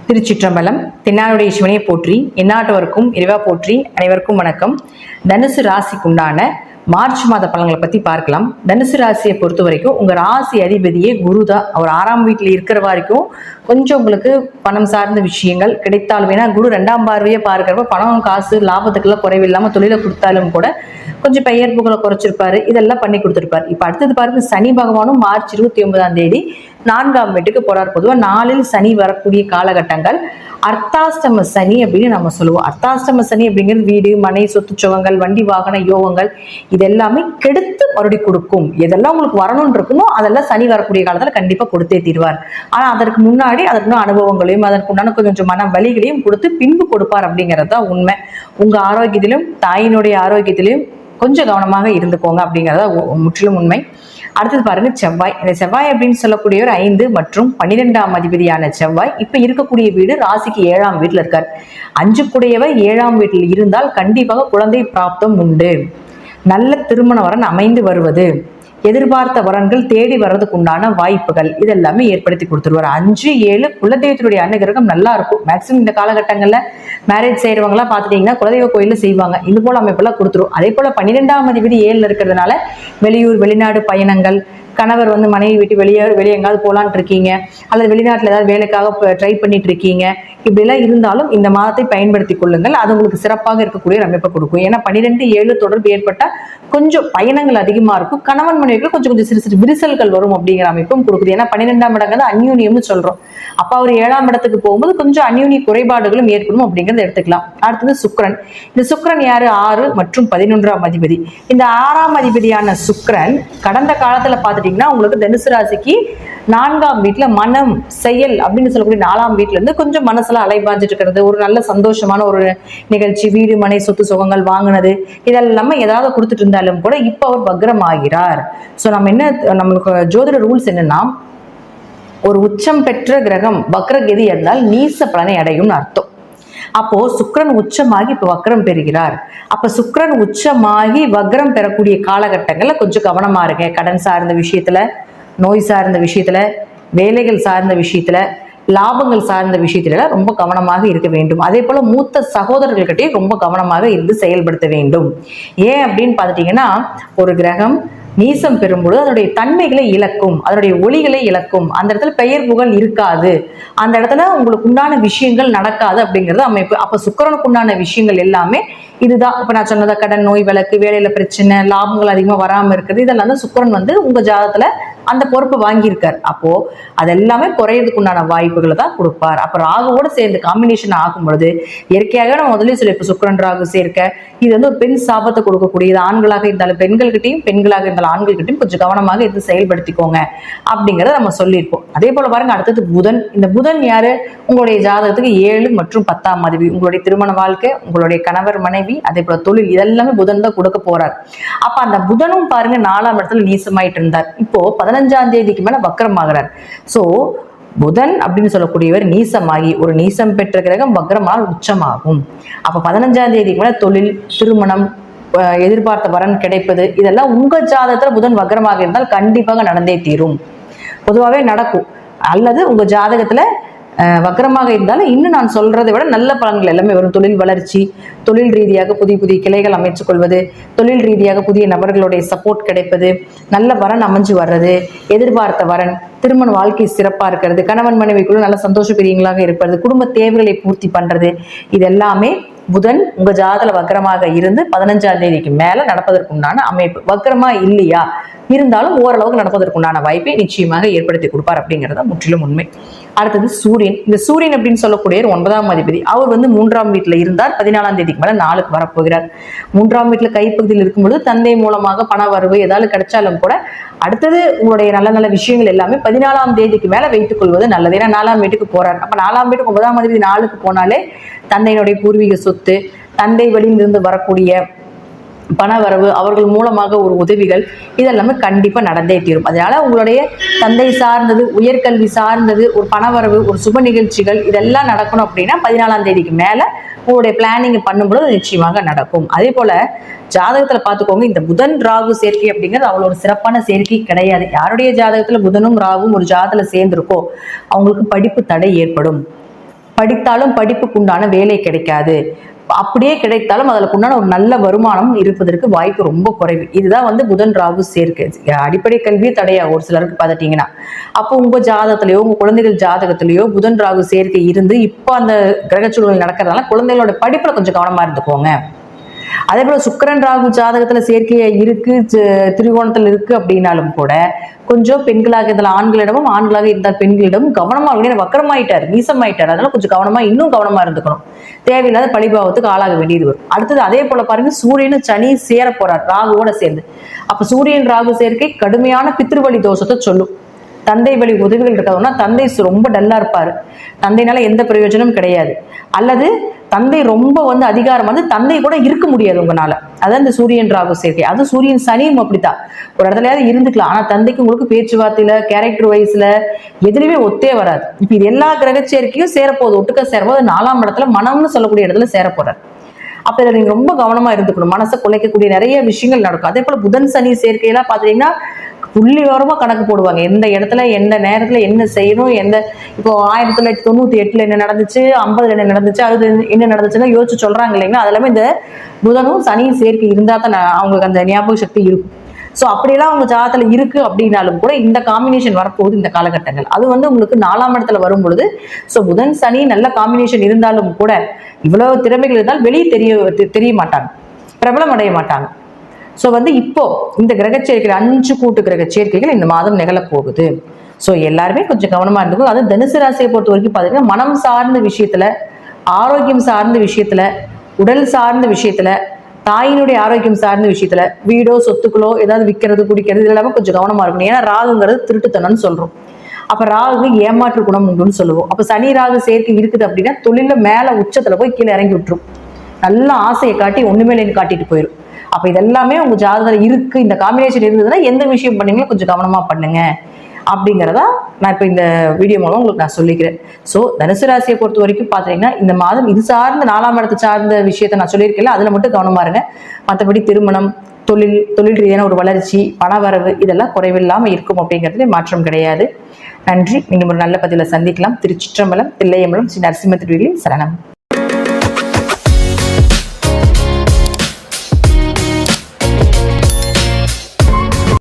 திருச்சிற்றம்பலம். தென்னாடுடைய சிவனையை போற்றி, எந்நாட்டவருக்கும் இறைவா போற்றி. அனைவருக்கும் வணக்கம். தனுசு ராசிக்குண்டான மார்ச் மாத பலன்களை பத்தி பார்க்கலாம். தனுசு ராசியை பொறுத்த வரைக்கும் உங்க ராசி அதிபதியே குரு தான். அவர் 6ஆம் வீட்டில் இருக்கிற வரைக்கும் கொஞ்சம் உங்களுக்கு பணம் சார்ந்த விஷயங்கள் கிடைத்தாலும், ஏன்னா குரு 2ஆம் பார்வையை பார்க்கிறப்ப பணம் காசு லாபத்துக்கெல்லாம் குறைவில்லாம தொழிலை கொடுத்தாலும் கூட கொஞ்சம் பெயர் புகழை குறைச்சிருப்பாரு, இதெல்லாம் பண்ணி கொடுத்துருப்பாரு. இப்ப அடுத்தது பாருங்க, சனி பகவானும் மார்ச் 29ஆம் தேதி 4ஆம் வீட்டுக்கு போறார். பொதுவா 4இல் சனி வரக்கூடிய காலகட்டங்கள் அர்த்தாஷ்டம சனி அப்படின்னு நம்ம சொல்லுவோம். அர்த்தாஷ்டம சனி அப்படிங்கிறது வீடு மனை சொத்து சுகங்கள் வண்டி வாகன யோகங்கள் இதெல்லாமே கெடுத்து மறுபடி கொடுக்கும். எதெல்லாம் உங்களுக்கு வரணும்னு இருக்குமோ அதெல்லாம் சனி வரக்கூடிய காலத்துல கண்டிப்பா கொடுத்தே தீர்வார். ஆனா அதற்கு முன்னாடி அதற்கு அனுபவங்களையும் அதற்குண்டான கொஞ்சம் மன வலிகளையும் கொடுத்து பின்பு கொடுப்பார் அப்படிங்கிறது தான் உண்மை. உங்க ஆரோக்கியத்திலும் தாயினுடைய ஆரோக்கியத்திலும் கொஞ்சம் கவனமாக இருந்துக்கோங்க அப்படிங்கிறத முற்றிலும் உண்மை. அடுத்தது பாருங்க, செவ்வாய். இந்த செவ்வாய் அப்படின்னு சொல்லக்கூடிய ஒரு 5 மற்றும் 12ஆம் அதிபதியான செவ்வாய் இப்ப இருக்கக்கூடிய வீடு ராசிக்கு 7ஆம் வீட்டுல இருக்கார். 5 கூடையவர் 7ஆம் வீட்டில் இருந்தால் கண்டிப்பாக குழந்தை பிராப்தம் உண்டு. நல்ல திருமண வரன் அமைந்து வருவது, எதிர்பார்த்த வரன்கள் தேடி வர்றதுக்கு உண்டான வாய்ப்புகள் இதெல்லாமே ஏற்படுத்தி கொடுத்துருவார். 5, 7 குலதெய்வத்தினுடைய அனுகிரகம் நல்லா இருக்கும். மேக்சிமம் இந்த காலகட்டங்கள்ல மேரேஜ் செய்யறவங்களாம் பார்த்துட்டீங்கன்னா குலதெய்வ கோயில செய்வாங்க. இது போல அமைப்பெல்லாம் கொடுத்துரும். அதே போல 12ஆம் அதிபதி 7ல இருக்கிறதுனால வெளியூர் வெளிநாடு பயணங்கள், கணவர் மனைவி விட்டு வெளியே எங்காவது போலான் இருக்கீங்க, அல்லது வெளிநாட்டுல ஏதாவது வேலைக்காக ட்ரை பண்ணிட்டு இருக்கீங்க, இப்படி எல்லாம் இருந்தாலும் இந்த மாதத்தை பயன்படுத்தி கொள்ளுங்கள். அது உங்களுக்கு சிறப்பாக இருக்கக்கூடிய அமைப்பை கொடுக்கும். ஏன்னா 12-7 தொடர்பு ஏற்பட்டா கொஞ்சம் பயணங்கள் அதிகமா இருக்கும். கணவன் மனைவிக்கு கொஞ்சம் சிறு சிறு விரிசல்கள் வரும் அப்படிங்கிற அமைப்பும் கொடுக்குது. ஏன்னா 12ஆம் இடங்கிறது அந்யூன்யம்னு சொல்றோம். அப்ப அவர் 7ஆம் இடத்துக்கு போகும்போது கொஞ்சம் அந்யூன்ய குறைபாடுகளும் ஏற்படும் அப்படிங்கறத எடுத்துக்கலாம். அடுத்தது சுக்கிரன். இந்த சுக்கிரன் யாரு? 6 மற்றும் 11ஆம் அதிபதி. இந்த 6ஆம் அதிபதியான சுக்கிரன் கடந்த காலத்துல பார்த்துட்டீங்கன்னா உங்களுக்கு தனுசு ராசிக்கு 4ஆம் வீட்டுல மனம் செயல் அப்படின்னு சொல்லக்கூடிய 4ஆம் வீட்டுல இருந்து கொஞ்சம் மனசுல அலைபாஞ்சிட்டு இருக்கிறது, ஒரு நல்ல சந்தோஷமான ஒரு நிகழ்ச்சி, வீடு மனை சொத்து சுகங்கள் வாங்கினது இதெல்லாம ஏதாவது கொடுத்துட்டு இருந்தாலும் கூட இப்ப அவர் வக்ரம் ஆகிறார். சோ நம்ம என்ன, நம்மளுக்கு ஜோதிட ரூல்ஸ் என்னன்னா, ஒரு உச்சம் பெற்ற கிரகம் வக்ரகதி இருந்தால் நீச பலனை அடையும் அர்த்தம். அப்போ சுக்கிரன் உச்சமாகி இப்ப வக்ரம் பெறுகிறார். அப்ப சுக்கிரன் உச்சமாகி வக்ரம் பெறக்கூடிய காலகட்டங்கள்ல கொஞ்சம் கவனமா இருங்க. கடன் சார்ந்த விஷயத்துல, நோய் சார்ந்த விஷயத்துல, வேலைகள் சார்ந்த விஷயத்துல, லாபங்கள் சார்ந்த விஷயத்துல ரொம்ப கவனமாக இருக்க வேண்டும். அதே போல மூத்த சகோதரர்கள்கிட்டயும் ரொம்ப கவனமாக இருந்து செயல்படுத்த வேண்டும். ஏன் அப்படின்னு பார்த்துட்டீங்கன்னா, ஒரு கிரகம் நீசம் பெறும்பொழுது அதனுடைய தன்மைகளை இழக்கும், அதனுடைய ஒளிகளை இழக்கும். அந்த இடத்துல பெயர் புகழ் இருக்காது, அந்த இடத்துல உங்களுக்கு உண்டான விஷயங்கள் நடக்காது அப்படிங்கிறது அமைப்பு. அப்ப சுக்கிரனுக்கு உண்டான விஷயங்கள் எல்லாமே இதுதான். இப்ப நான் சொன்னதா கடன் நோய் வழக்கு, வேலையில பிரச்சனை, லாபங்கள் அதிகமா வராம இருக்கிறது, இதெல்லாம் தான் சுக்கிரன் உங்க ஜாதகத்துல அந்த பொறுப்பு வாங்கியிருக்கார். அப்போ அதெல்லாமே குறையறதுக்கு உண்டான வாய்ப்புகளை தான் கொடுப்பார். அப்ப ராகுவோட சேர்ந்து காம்பினேஷன் ஆகும் பொழுது இயற்கையாக நம்ம முதலே சொல்லி, இப்ப சுக்கிரன் ராகு சேர்க்க இது ஒரு பெண் சாபத்தை கொடுக்கக்கூடியது. ஆண்களாக இருந்தாலும் பெண்கள்கிட்டையும், பெண்களாக இருந்தாலும் ஆண்கள்கிட்டையும் கொஞ்சம் கவனமாக இருந்து செயல்படுத்திக்கோங்க அப்படிங்கிறத நம்ம சொல்லியிருப்போம். அதே போல பாருங்க, அடுத்தது புதன். இந்த புதன் யாரு? உங்களுடைய ஜாதகத்துக்கு 7 மற்றும் 10ஆம் அதிபதி. உங்களுடைய திருமண வாழ்க்கை, உங்களுடைய கணவர் மனைவி, அதே போல தொழில், இதெல்லாமே புதன் தான் கொடுக்க போறார். அப்ப அந்த புதனும் பாருங்க 4ஆம் இடத்துல நீசமாயிட்டு இருந்தார். இப்போ 15ஆம் தேதிக்கு மேல வக்ரம் ஆகிறார். சோ புதன் அப்படின்னு சொல்லக்கூடியவர் நீசமாகி, ஒரு நீசம் பெற்ற கிரகம் வக்ரமால் உச்சமாகும். அப்ப 15ஆம் தேதிக்கு மேல தொழில், திருமணம், எதிர்பார்த்த வரன் கிடைப்பது, இதெல்லாம் உங்க ஜாதகத்துல புதன் வக்ரமாக இருந்தால் கண்டிப்பாக நடந்தே தீரும். பொதுவாகவே நடக்கும். அல்லது உங்க ஜாதகத்துல வக்ரமாக இருந்தாலும் இன்னும் நான் சொல்றதை விட நல்ல பலன்கள் எல்லாமே வரும். தொழில் வளர்ச்சி, தொழில் ரீதியாக புதிய புதிய கிளைகள் அமைச்சுக் கொள்வது, தொழில் ரீதியாக புதிய நபர்களுடைய சப்போர்ட் கிடைப்பது, நல்ல வரன் அமைஞ்சு வர்றது, எதிர்பார்த்த வரன், திருமண வாழ்க்கை சிறப்பா இருக்கிறது, கணவன் மனைவிக்குள்ள நல்ல சந்தோஷ பிரியங்களாக இருப்பது, குடும்ப தேவைகளை பூர்த்தி பண்றது, இது எல்லாமே புதன் உங்க ஜாதகத்துல வக்ரமாக இருந்து 15ஆம் தேதிக்கு மேல நடப்பதற்குண்டான அமைப்பு. வக்ரமா இல்லையா இருந்தாலும் ஓரளவுக்கு நடப்பதற்குண்டான வாய்ப்பை நிச்சயமாக ஏற்படுத்தி கொடுப்பார் அப்படிங்கிறத முற்றிலும் உண்மை. அடுத்தது சூரியன். இந்த சூரியன் அப்படின்னு சொல்லக்கூடிய 9ஆம் அதிபதி. அவர் 3ஆம் வீட்டுல இருந்தார். 14ஆம் தேதிக்கு மேல 4க்கு வரப்போகிறார். 3ஆம் வீட்டுல கைப்பகுதியில் இருக்கும்பொழுது தந்தை மூலமாக பண வரவு ஏதாவது கிடைச்சாலும் கூட அடுத்தது உங்களுடைய நல்ல நல்ல விஷயங்கள் எல்லாமே 14ஆம் தேதிக்கு மேல வைத்துக் கொள்வது நல்லது. ஏன்னா 4ஆம் வீட்டுக்கு போறார். அப்ப 4ஆம் வீட்டுக்கு 9ஆம் அதிபதி 4க்கு போனாலே தந்தையினுடைய பூர்வீக சொத்து, தந்தை வழியிலிருந்து வரக்கூடிய பண வரவு, அவர்கள் மூலமாக ஒரு உதவிகள், இதெல்லாமே கண்டிப்பா நடந்தே தீரும். அதனால உங்களுடைய தந்தை சார்ந்தது, உயர்கல்வி சார்ந்தது, ஒரு பணவரவு, ஒரு சுப நிகழ்ச்சிகள் இதெல்லாம் நடக்கணும் அப்படின்னா 14ஆம் தேதிக்கு மேல உங்களுடைய பிளானிங் பண்ணும்போது நிச்சயமாக நடக்கும். அதே போல ஜாதகத்துல பாத்துக்கோங்க, இந்த புதன் ராகு சேர்க்கை அப்படிங்கிறது அவ்வளவு ஒரு சிறப்பான சேர்க்கை கிடையாது. யாருடைய ஜாதகத்துல புதனும் ராகும் ஒரு ஜாதகத்துல சேர்ந்திருக்கோ அவங்களுக்கு படிப்பு தடை ஏற்படும். படித்தாலும் படிப்புக்கு உண்டான வேலை கிடைக்காது, அப்படியே கிடைத்தாலும் அதில் உண்டான ஒரு நல்ல வருமானம் இருப்பதற்கு வாய்ப்பு ரொம்ப குறைவு. இதுதான் வந்து புதன் ராகு சேர்க்கை. அடிப்படை கல்வியே தடையாகும் ஒரு சிலருக்கு பார்த்துட்டீங்கன்னா. அப்போ உங்க ஜாதகத்திலேயோ உங்க குழந்தைகள் ஜாதகத்திலேயோ புதன் ராகு சேர்க்கை இருந்து இப்போ அந்த கிரகச்சூழல் நடக்கிறதுனால குழந்தைகளோட படிப்புல கொஞ்சம் கவனமா இருந்துக்கோங்க. அதே போல சுக்கிரன் ராகு ஜாதகத்துல சேர்க்கையா இருக்கு, திரிகோணத்துல இருக்கு அப்படின்னாலும் கூட கொஞ்சம் பெண்களாக இருந்தால் ஆண்களிடமும், ஆண்களாக இருந்தால் பெண்களிடமும் கவனமா இருக்கணும். வக்கரமாயிட்டார், நீசமாயிட்டார், அதனால கொஞ்சம் கவனமா இன்னும் கவனமா இருந்துக்கணும். தேவையில்லாத பழிபாவத்துக்கு ஆளாக வேண்டியது வரும். அடுத்தது அதே போல பாருங்க, சூரியனும் சனி சேர போறார் ராகுவோட சேர்ந்து. அப்ப சூரியன் ராகு சேர்க்கை கடுமையான பித்ருவழி தோஷத்தை சொல்லும். தந்தை வழி உதவிகள் இருக்காதுன்னா தந்தை ரொம்ப டல்லா இருப்பாரு, தந்தைனால எந்த பிரயோஜனமும் கிடையாது. அல்லது தந்தை ரொம்ப வந்து அதிகாரம் வந்து தந்தை கூட இருக்க முடியாது உங்களால. அதான் இந்த சூரியன் ராகு சேர்க்கை. அது சூரியன் சனியும் அப்படித்தான், ஒரு இடத்துலயாவது இருந்துக்கலாம், ஆனா தந்தைக்கு உங்களுக்கு பேச்சுவார்த்தையில கேரக்டர் வைஸ்ல எதுலையுமே ஒத்தே வராது. இப்ப இது எல்லா கிரக சேர்க்கையும் சேரப்போகுது, ஒட்டுக்க சேரப்போது 4ஆம் இடத்துல மனம்னு சொல்லக்கூடிய இடத்துல சேரப்போறாரு. அப்ப இதுல நீங்க ரொம்ப கவனமா இருந்துக்கணும். மனசை குலைக்கக்கூடிய நிறைய விஷயங்கள் நடக்கும். அதே போல புதன் சனி சேர்க்கையெல்லாம் பாத்தீங்கன்னா புள்ளி விவரமா கணக்கு போடுவாங்க, எந்த இடத்துல எந்த நேரத்துல என்ன செய்யணும். இப்போ 1998 என்ன நடந்துச்சு, 50 என்ன நடந்துச்சு, அது என்ன நடந்துச்சுன்னா யோசிச்சு சொல்றாங்க இல்லைங்களா. அது எல்லாமே இந்த புதனும் சனியும் சேர்க்கை இருந்தா தான் அவங்களுக்கு அந்த ஞாபக சக்தி இருக்கும். ஸோ அப்படியெல்லாம் அவங்க ஜாதகத்துல இருக்கு அப்படின்னாலும் கூட இந்த காம்பினேஷன் வரப்போகுது இந்த காலகட்டங்கள். அது வந்து உங்களுக்கு 4ஆம் இடத்துல வரும் பொழுது, ஸோ புதன் சனி நல்ல காம்பினேஷன் இருந்தாலும் கூட இவ்வளவு திறமைகள் இருந்தால் வெளியே தெரிய மாட்டாங்க, பிரபலம் அடைய மாட்டாங்க. ஸோ வந்து இப்போ இந்த கிரக சேர்க்கை 5 கூட்டு கிரக சேர்க்கைகள் இந்த மாதம் நிகழப்போகுது. ஸோ எல்லாருமே கொஞ்சம் கவனமா இருந்துக்கும். அது தனுசு ராசியை பொறுத்த வரைக்கும் பார்த்தீங்கன்னா மனம் சார்ந்த விஷயத்துல, ஆரோக்கியம் சார்ந்த விஷயத்துல, உடல் சார்ந்த விஷயத்துல, தாயினுடைய ஆரோக்கியம் சார்ந்த விஷயத்துல, வீடோ சொத்துக்களோ ஏதாவது விற்கிறது குடிக்கிறது இது எல்லாமே கொஞ்சம் கவனமா இருக்கணும். ஏன்னா ராகுங்கிறது திருட்டுத்தனம்னு சொல்றோம். அப்ப ராகு ஏமாற்று குணம் உண்டுன்னு சொல்லுவோம். அப்ப சனி ராகு சேர்க்கை இருக்குது அப்படின்னா தொழில மேல உச்சத்துல போய் கீழே இறங்கி விட்டுரும், நல்ல ஆசையை காட்டி ஒண்ணுமே இல்லைன்னு காட்டிட்டு போயிடும். அப்ப இதெல்லாமே உங்க ஜாதகத்துல இருக்கு, இந்த காம்பினேஷன் இருந்ததுன்னா எந்த விஷயம் பண்ணீங்களோ கொஞ்சம் கவனமா பண்ணுங்க அப்படிங்கிறதா நான் இப்போ இந்த வீடியோ மூலம் உங்களுக்கு நான் சொல்லிக்கிறேன். ஸோ தனுசு ராசியை பொறுத்த வரைக்கும் பார்த்தீங்கன்னா இந்த மாதம் இது சார்ந்த 4ஆம் இடத்தை சார்ந்த விஷயத்த நான் சொல்லியிருக்கேன், அதில் மட்டும் கவனமா இருங்க. மற்றபடி திருமணம், தொழில் ரீதியான ஒரு வளர்ச்சி, பணவரவு இதெல்லாம் குறைவில்லாமல் இருக்கும் அப்படிங்கிறதுல மாற்றம் கிடையாது. நன்றி. நீங்கள் ஒரு நல்ல பதில சந்திக்கலாம். திருச்சிற்றம்பலம், தில்லையம்பலம், ஸ்ரீ நரசிம்ம திருவிழி சரணம்.